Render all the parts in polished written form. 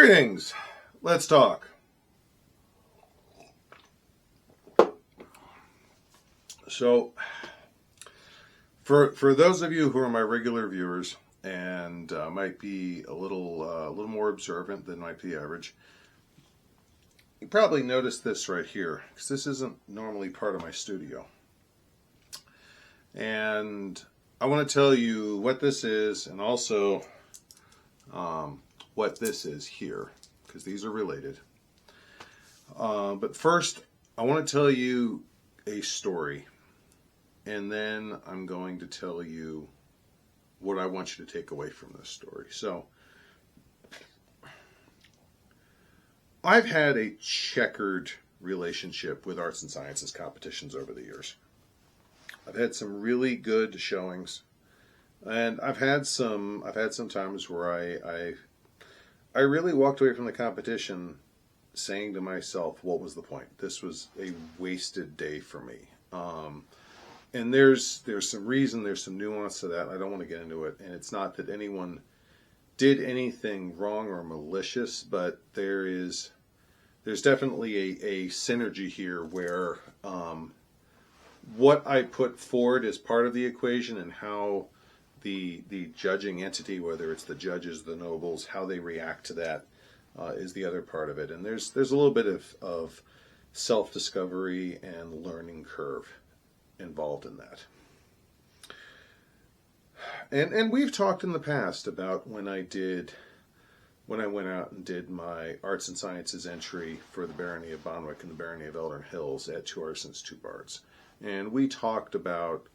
Greetings. Let's talk. So, for those of you who are my regular viewers and might be a little more observant than might be average, you probably noticed this right here because this isn't normally part of my studio. And I want to tell you what this is and also what this is here, because these are related. But first, I want to tell you a story, and then I'm going to tell you what I want you to take away from this story. So, I've had a checkered relationship with arts and sciences competitions over the years. I've had some really good showings, and I've had some times where I really walked away from the competition saying to myself, what was the point? This was a wasted day for me. And there's some reason, there's some nuance to that. I don't want to get into it. And it's not that anyone did anything wrong or malicious, but there's definitely a synergy here where what I put forward as part of the equation and how the judging entity, whether it's the judges, the nobles, how they react to that is the other part of it. And there's a little bit of self-discovery and learning curve involved in that. And we've talked in the past about when I went out and did my arts and sciences entry for the Barony of Bonwick and the Barony of Eldern Hills at 2 Arsons, 2 Bards. And we talked about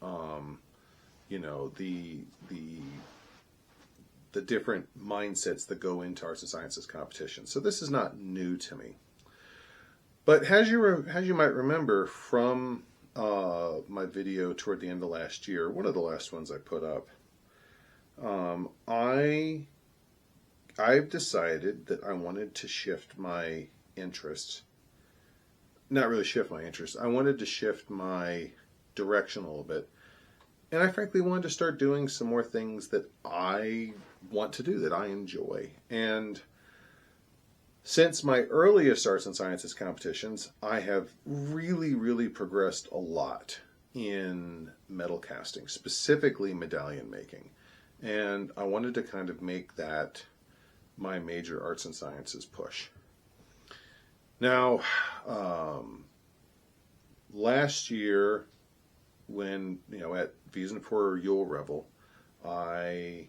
the different mindsets that go into arts and sciences competition. So this is not new to me. But as you might remember from my video toward the end of last year, one of the last ones I put up, I've decided that I wanted to shift my interests. Not really shift my interest. I wanted to shift my direction a little bit. And I frankly wanted to start doing some more things that I want to do, that I enjoy. And since my earliest arts and sciences competitions, I have really, really progressed a lot in medal casting, specifically medallion making. And I wanted to kind of make that my major arts and sciences push. Now, last year, when, at Wiesenfeuer Yule Revel, I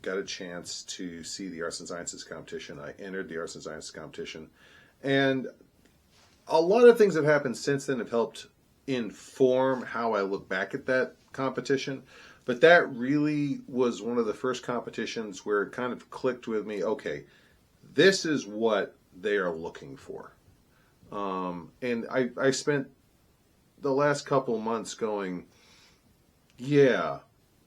got a chance to see the Arts and Sciences competition. I entered the Arts and Sciences competition. And a lot of things have happened since then have helped inform how I look back at that competition. But that really was one of the first competitions where it kind of clicked with me, okay, this is what they are looking for. And I spent the last couple months going, yeah,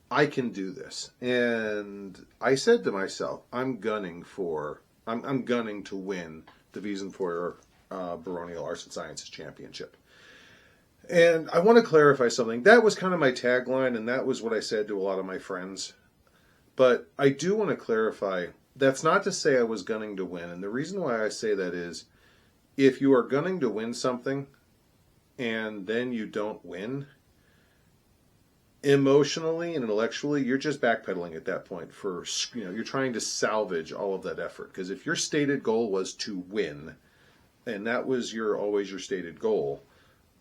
I can do this. And I said to myself, I'm gunning to win the Wiesenfeuer Baronial Arts and Sciences Championship. And I want to clarify something. That was kind of my tagline, and that was what I said to a lot of my friends. But I do want to clarify, that's not to say I was gunning to win. And the reason why I say that is, if you are gunning to win something and then you don't win, emotionally and intellectually, you're just backpedaling at that point. You're trying to salvage all of that effort. Because if your stated goal was to win, and that was always your stated goal,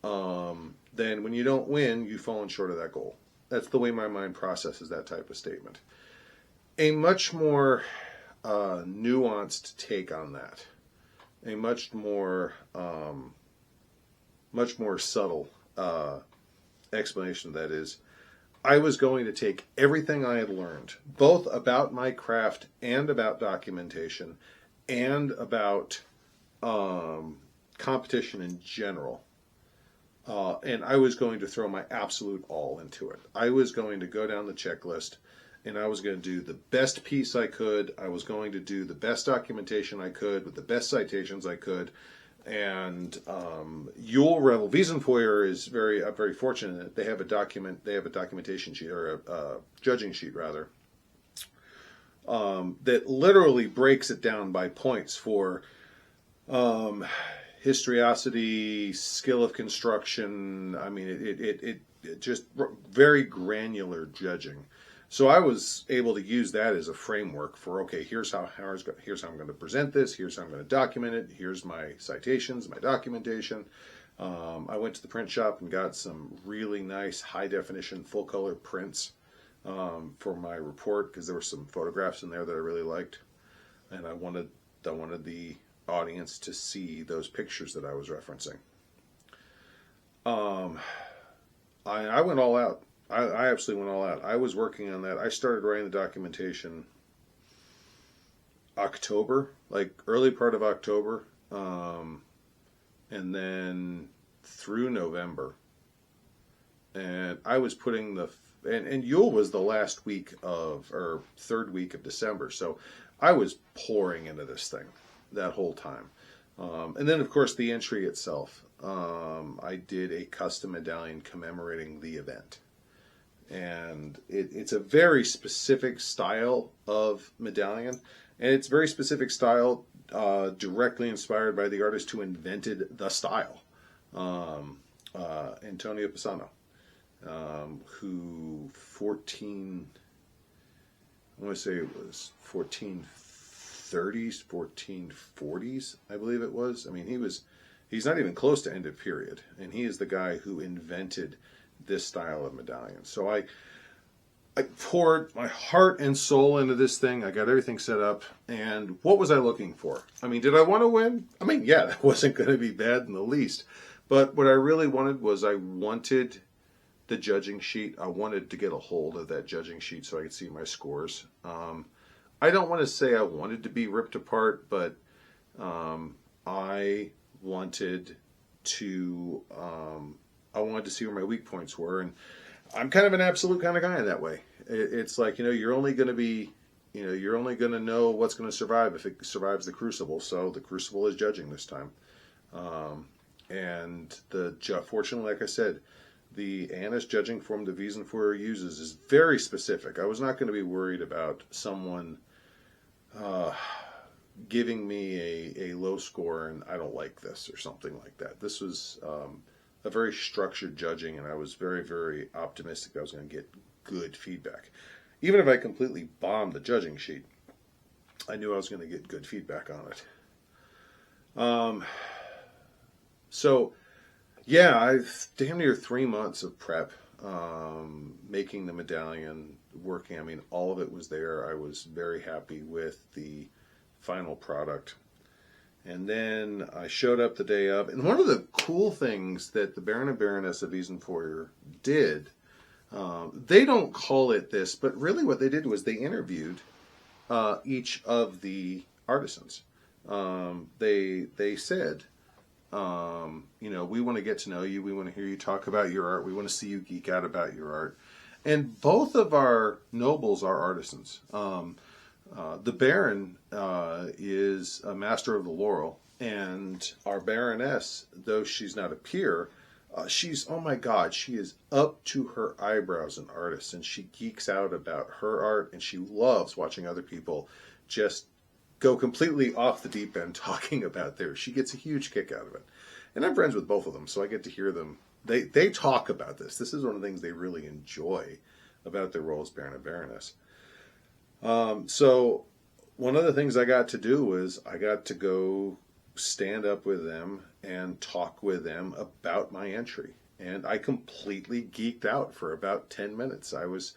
then when you don't win, you've fallen short of that goal. That's the way my mind processes that type of statement. A much more nuanced take on that, a much more subtle explanation of that is, I was going to take everything I had learned, both about my craft and about documentation and about competition in general, and I was going to throw my absolute all into it. I was going to go down the checklist, and I was going to do the best piece I could. I was going to do the best documentation I could with the best citations I could. And Yule Revel, Wiesenfeuer is very fortunate. They have a documentation sheet, or a judging sheet rather, that literally breaks it down by points for historiosity, skill of construction. I mean, it just very granular judging. So I was able to use that as a framework for, okay, here's how I'm going to present this. Here's how I'm going to document it. Here's my citations, my documentation. I went to the print shop and got some really nice high definition full color prints for my report, because there were some photographs in there that I really liked, and I wanted the audience to see those pictures that I was referencing. I went all out. I absolutely went all out. I was working on that. I started writing the documentation October, like early part of October, and then through November. And I was putting and Yule was the last week or third week of December, so I was pouring into this thing that whole time. And then, of course, the entry itself. I did a custom medallion commemorating the event. And it's a very specific style of medallion. And it's very specific style directly inspired by the artist who invented the style, Antonio Pisano, who I want to say it was 1430s, 1440s, I believe it was. I mean, he's not even close to end of period, and he is the guy who invented this style of medallion. So I poured my heart and soul into this thing. I got everything set up, and what was I looking for? I mean, did I want to win? I mean, yeah, that wasn't going to be bad in the least. But what I really wanted was I wanted the judging sheet. I wanted to get a hold of that judging sheet so I could see my scores. I don't want to say I wanted to be ripped apart, but I wanted to see where my weak points were, and I'm kind of an absolute kind of guy in that way. It's like, you're only going to know what's going to survive if it survives the crucible. So the crucible is judging this time, and fortunately, like I said, the Annis judging form the Wiesenfeuer uses is very specific. I was not going to be worried about someone giving me a low score and I don't like this or something like that. This was a very structured judging, and I was very, very optimistic I was going to get good feedback. Even if I completely bombed the judging sheet, I knew I was going to get good feedback on it. So, yeah, I've damn near 3 months of prep, making the medallion, working. I mean, all of it was there. I was very happy with the final product. And then I showed up the day of. And one of the cool things that the Baron and Baroness of Wiesenfeuer did, they don't call it this, but really what they did was they interviewed each of the artisans. They said, we want to get to know you. We want to hear you talk about your art. We want to see you geek out about your art. And both of our nobles are artisans. The Baron is a master of the laurel, and our Baroness, though she's not a peer, she's, oh my God, she is up to her eyebrows an artist, and she geeks out about her art, and she loves watching other people just go completely off the deep end talking about theirs. She gets a huge kick out of it. And I'm friends with both of them, so I get to hear them. They talk about this. This is one of the things they really enjoy about their role as Baron and Baroness. So one of the things I got to do was I got to go stand up with them and talk with them about my entry. And I completely geeked out for about 10 minutes. I was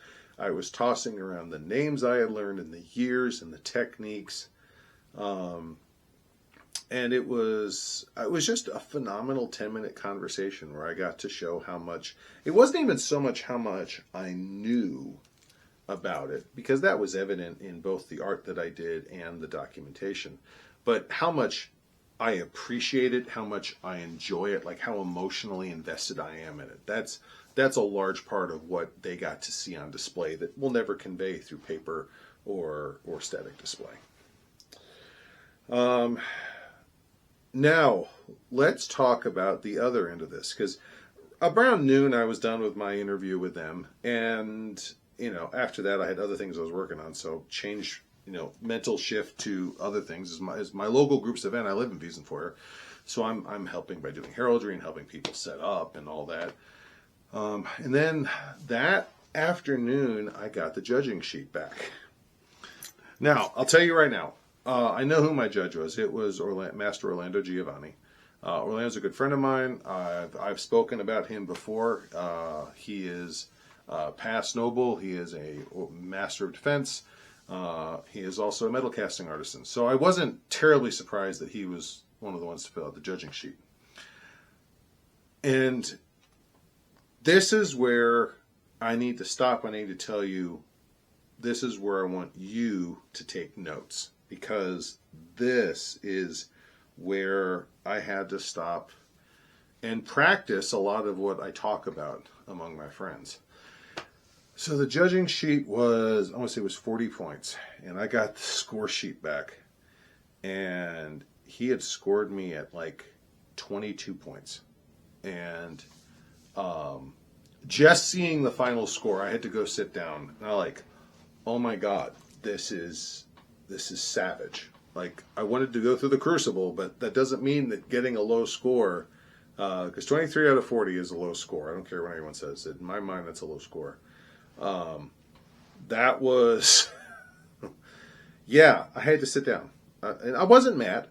tossing around the names I had learned in the years and the techniques. And it was just a phenomenal 10-minute conversation where I got to show how much, it wasn't even so much how much I knew about it, because that was evident in both the art that I did and the documentation, but how much I appreciate it, how much I enjoy it, like how emotionally invested I am in it. That's a large part of what they got to see on display that we'll never convey through paper or static display. Now, let's talk about the other end of this, because around noon I was done with my interview with them, and after that I had other things I was working on, so changed mental shift to other things. Is my local group's event. I live in Wiesenfeuer, so I'm helping by doing heraldry and helping people set up and all that. And then that afternoon, I got the judging sheet back. Now, I'll tell you right now, I know who my judge was. It was Master Orlando Giovanni. Orlando's a good friend of mine. I've spoken about him before. He is past noble. He is a master of defense. He is also a metal casting artisan. So I wasn't terribly surprised that he was one of the ones to fill out the judging sheet. And this is where I need to stop. I need to tell you, this is where I want you to take notes, because this is where I had to stop and practice a lot of what I talk about among my friends. So the judging sheet was, I want to say it was 40 points, and I got the score sheet back, and he had scored me at like 22 points. And just seeing the final score, I had to go sit down, and I like, oh my God, this is savage. Like, I wanted to go through the crucible, but that doesn't mean that getting a low score, because 23 out of 40 is a low score. I don't care what anyone says. In my mind, that's a low score. That was, yeah, I had to sit down. And I wasn't mad.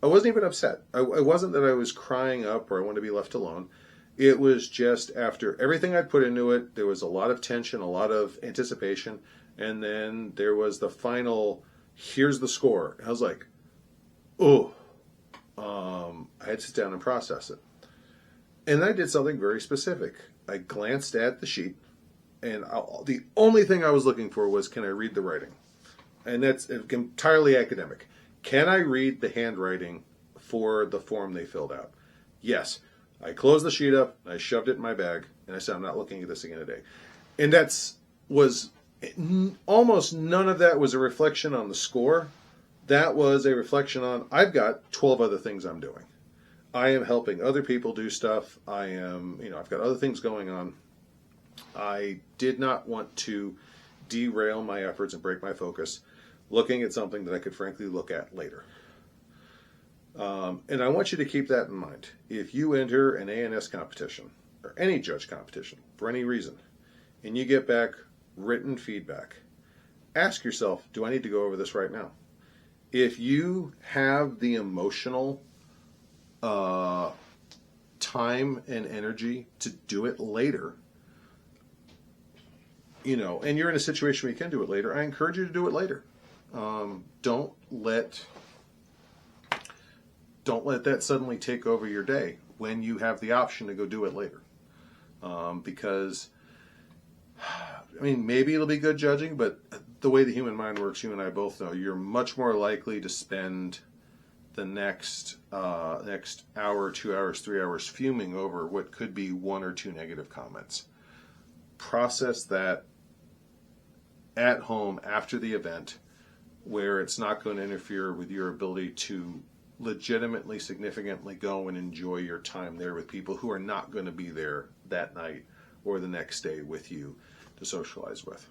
I wasn't even upset. It wasn't that I was crying up or I wanted to be left alone. It was just after everything I'd put into it, there was a lot of tension, a lot of anticipation, and then there was the final, here's the score. And I was like, oh, I had to sit down and process it. And I did something very specific. I glanced at the sheet, and the only thing I was looking for was, can I read the writing? And that's entirely academic. Can I read the handwriting for the form they filled out? Yes. I closed the sheet up, I shoved it in my bag, and I said, I'm not looking at this again today. And almost none of that was a reflection on the score. That was a reflection on, I've got 12 other things I'm doing. I am helping other people do stuff. I've got other things going on. I did not want to derail my efforts and break my focus looking at something that I could frankly look at later. And I want you to keep that in mind. If you enter an ANS competition or any judge competition for any reason, and you get back written feedback, ask yourself, do I need to go over this right now? If you have the emotional time and energy to do it later, and you're in a situation where you can do it later, I encourage you to do it later. Don't let that suddenly take over your day when you have the option to go do it later. Because, maybe it'll be good judging, but the way the human mind works, you and I both know, you're much more likely to spend the next hour, 2 hours, 3 hours fuming over what could be 1 or 2 negative comments. Process that at home after the event, where it's not going to interfere with your ability to legitimately, significantly go and enjoy your time there with people who are not going to be there that night or the next day with you to socialize with.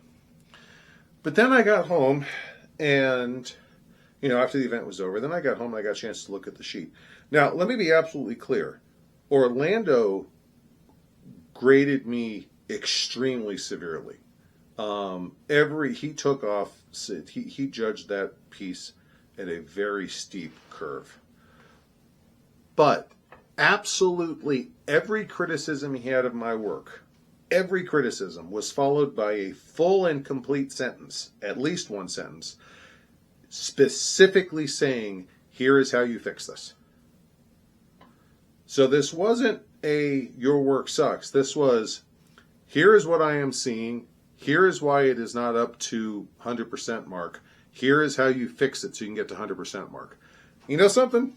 But then I got home, and after the event was over, then I got home and I got a chance to look at the sheet. Now, let me be absolutely clear. Orlando graded me extremely severely. He took off, he judged that piece at a very steep curve. But absolutely every criticism he had of my work, every criticism was followed by a full and complete sentence, at least one sentence, specifically saying, here is how you fix this. So this wasn't your work sucks. This was, here is what I am seeing. Here is why it is not up to 100% mark. Here is how you fix it so you can get to 100% mark. You know something?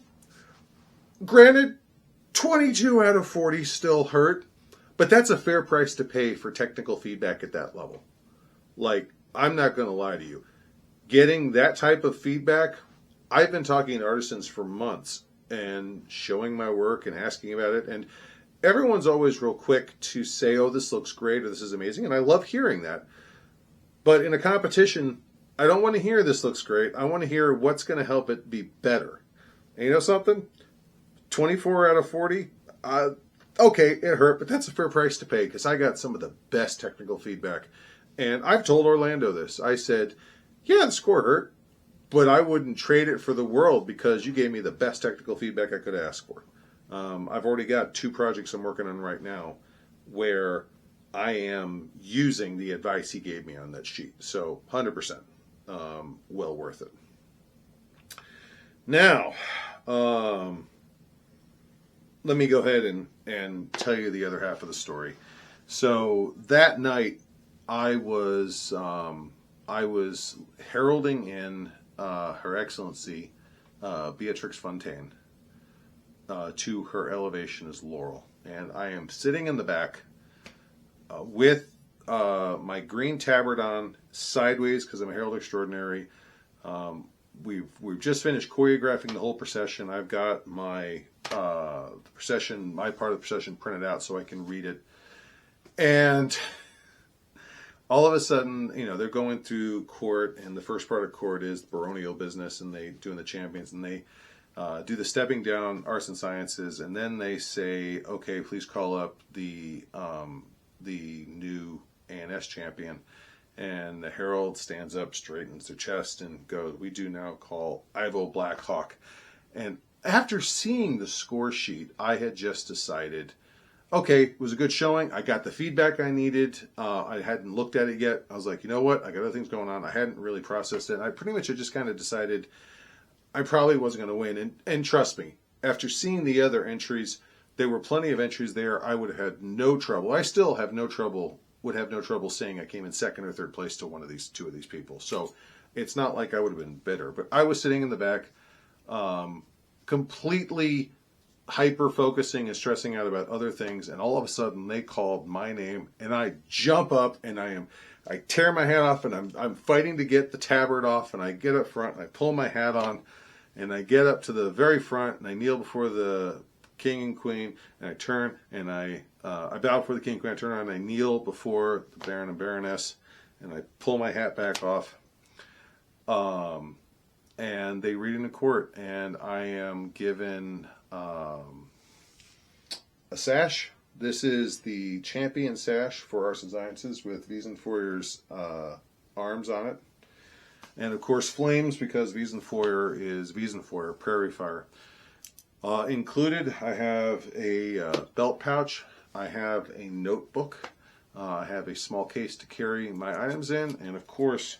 Granted, 22 out of 40 still hurt, but that's a fair price to pay for technical feedback at that level. Like, I'm not going to lie to you. Getting that type of feedback, I've been talking to artisans for months and showing my work and asking about it, and everyone's always real quick to say, oh, this looks great or this is amazing, and I love hearing that. But in a competition, I don't want to hear this looks great. I want to hear what's going to help it be better. And you know something? 24 out of 40. Okay, it hurt, but that's a fair price to pay because I got some of the best technical feedback. And I've told Orlando this. I said, yeah, the score hurt, but I wouldn't trade it for the world because you gave me the best technical feedback I could ask for. I've already got 2 projects I'm working on right now where I am using the advice he gave me on that sheet. So 100% well worth it. Now, let me go ahead and tell you the other half of the story. So that night, I was heralding in Her Excellency Beatrix Fontaine to her elevation as Laurel, and I am sitting in the back with my green tabard on sideways because I'm a herald extraordinary. We've just finished choreographing the whole procession. I've got my procession, my part of the procession printed out so I can read it. And all of a sudden, they're going through court, and the first part of court is the baronial business, and they doing the champions, and they do the stepping down arts and sciences, and then they say, okay, please call up the new A&S champion. And the herald stands up, straightens their chest, and goes, we do now call Ivo Black Hawk. And after seeing the score sheet, I had just decided, okay, it was a good showing. I got the feedback I needed. I hadn't looked at it yet. I was like, you know what? I got other things going on. I hadn't really processed it. And I pretty much had just kind of decided I probably wasn't going to win. And trust me, after seeing the other entries, there were plenty of entries there. I would have had no trouble. I still have no trouble. Would have no trouble saying I came in second or third place to two of these people. So it's not like I would have been bitter. But I was sitting in the back, completely hyper-focusing and stressing out about other things. And all of a sudden they called my name, and I jump up and I tear my hat off, and I'm fighting to get the tabard off, and I get up front and I pull my hat on, and I get up to the very front, and I kneel before the king and queen, and I turn and I bow before the king and queen. I turn around and I kneel before the baron and baroness, and I pull my hat back off. And they read in the court, and I am given a sash. This is the champion sash for Arts and Sciences with Wiesenfeuer's arms on it. And of course flames, because Wiesenfeuer is Wiesenfeuer, prairie fire. Included, I have a belt pouch, I have a notebook, I have a small case to carry my items in, and of course,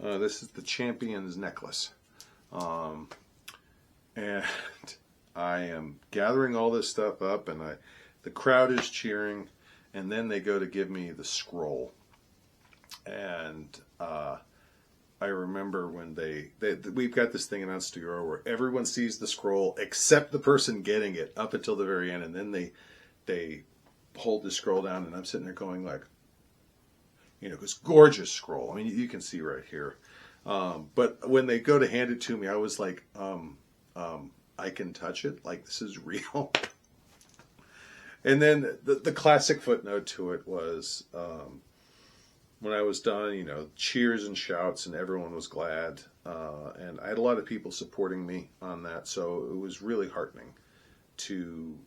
this is the champion's necklace. And I am gathering all this stuff up, and the crowd is cheering, and then they go to give me the scroll. And I remember when we've got this thing in Unstore where everyone sees the scroll except the person getting it up until the very end, and then they hold the scroll down, and I'm sitting there going like, this gorgeous scroll. I mean, you can see right here. But when they go to hand it to me, I was like, I can touch it, like this is real. And then the classic footnote to it was, when I was done, cheers and shouts, and everyone was glad. And I had a lot of people supporting me on that, so it was really heartening to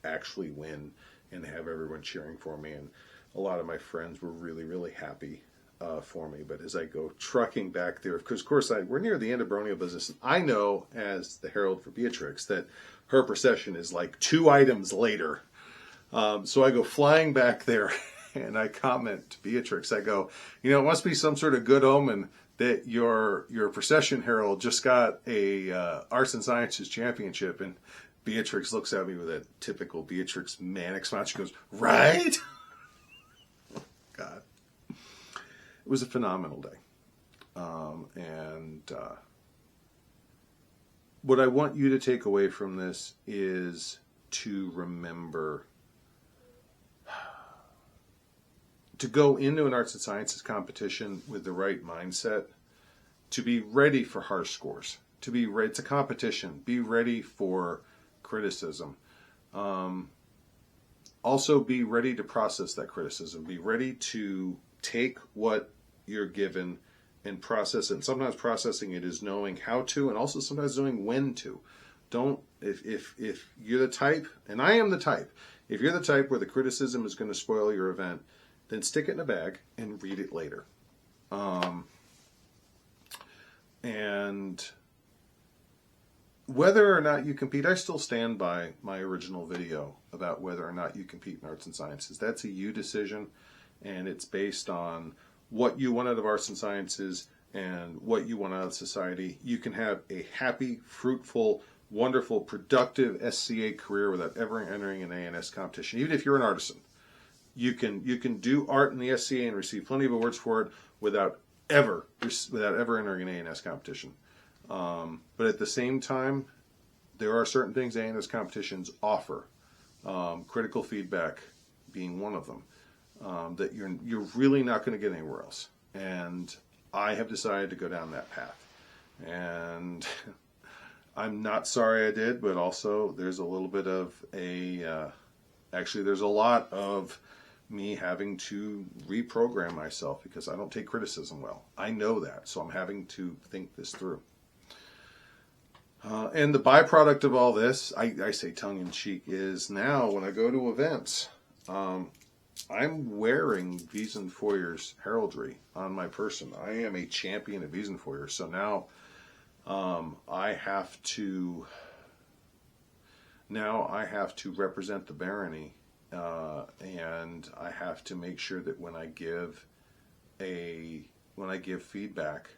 actually win and have everyone cheering for me. And a lot of my friends were really, really happy for me. But as I go trucking back there, because of course we're near the end of baronial business, I know as the herald for Beatrix that her procession is like 2 items later. So I go flying back there. And I comment to Beatrix, I go, it must be some sort of good omen that your procession herald just got a Arts and Sciences championship. And Beatrix looks at me with a typical Beatrix manic smile. She goes, right? God. It was a phenomenal day. And what I want you to take away from this is to remember to go into an arts and sciences competition with the right mindset, to be ready for harsh scores, to be ready. It's a competition. Be ready for criticism. Also be ready to process that criticism. Be ready to take what you're given and process it. And sometimes processing it is knowing how to, and also sometimes knowing when to. Don't, if you're the type, and I am the type, if you're the type where the criticism is going to spoil your event, then stick it in a bag and read it later. And whether or not you compete, I still stand by my original video about whether or not you compete in arts and sciences. That's a you decision, and it's based on what you want out of arts and sciences and what you want out of society. You can have a happy, fruitful, wonderful, productive SCA career without ever entering an A&S competition. Even if you're an artisan, you can do art in the SCA and receive plenty of awards for it without ever entering an A&S competition. But at the same time, there are certain things A&S competitions offer, critical feedback being one of them, that you're really not going to get anywhere else. And I have decided to go down that path. And I'm not sorry I did, but also there's a little bit of actually there's a lot of me having to reprogram myself because I don't take criticism well. I know that, so I'm having to think this through. And the byproduct of all this, I say tongue-in-cheek, is now when I go to events, I'm wearing Wiesenfeuer's heraldry on my person. I am a champion of Wiesenfeuer, so now I have to represent the barony, and I have to make sure that when I give feedback,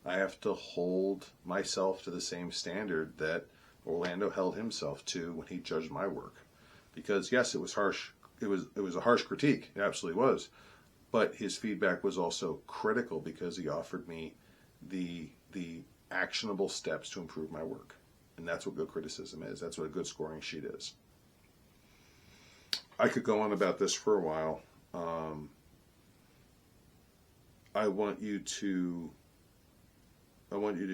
I have to hold myself to the same standard that Orlando held himself to when he judged my work. Because yes, it was harsh. It was a harsh critique. It absolutely was. But his feedback was also critical because he offered me the actionable steps to improve my work. And that's what good criticism is. That's what a good scoring sheet is. I could go on about this for a while. I want you to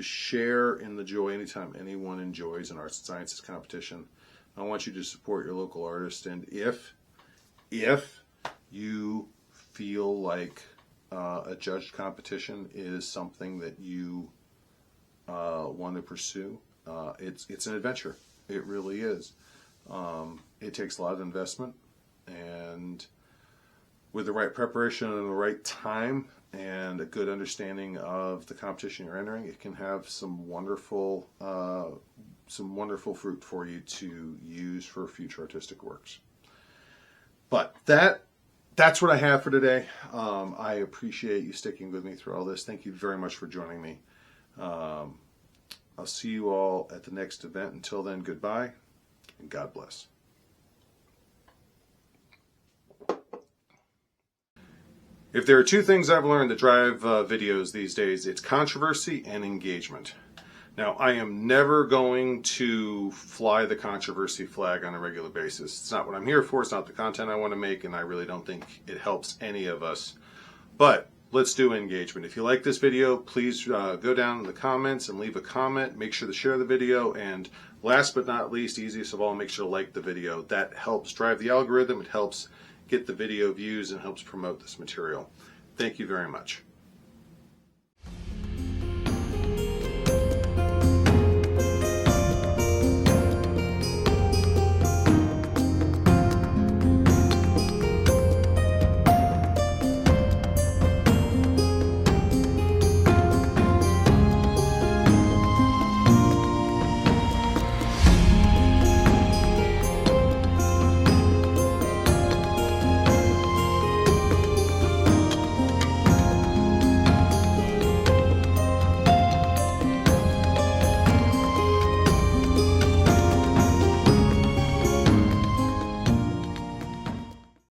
share in the joy anytime anyone enjoys an arts and sciences competition. I want you to support your local artist, and if you feel like a judged competition is something that you want to pursue, it's an adventure. It really is. It takes a lot of investment, and with the right preparation and the right time and a good understanding of the competition you're entering, it can have some wonderful fruit for you to use for future artistic works. But that's what I have for today. I appreciate you sticking with me through all this. Thank you very much for joining me. I'll see you all at the next event. Until then, goodbye, and God bless. If there are two things I've learned that drive videos these days, it's controversy and engagement. Now, I am never going to fly the controversy flag on a regular basis. It's not what I'm here for. It's not the content I want to make, and I really don't think it helps any of us. But let's do engagement. If you like this video, please go down in the comments and leave a comment. Make sure to share the video. And last but not least, easiest of all, make sure to like the video. That helps drive the algorithm. It helps get the video views and helps promote this material. Thank you very much.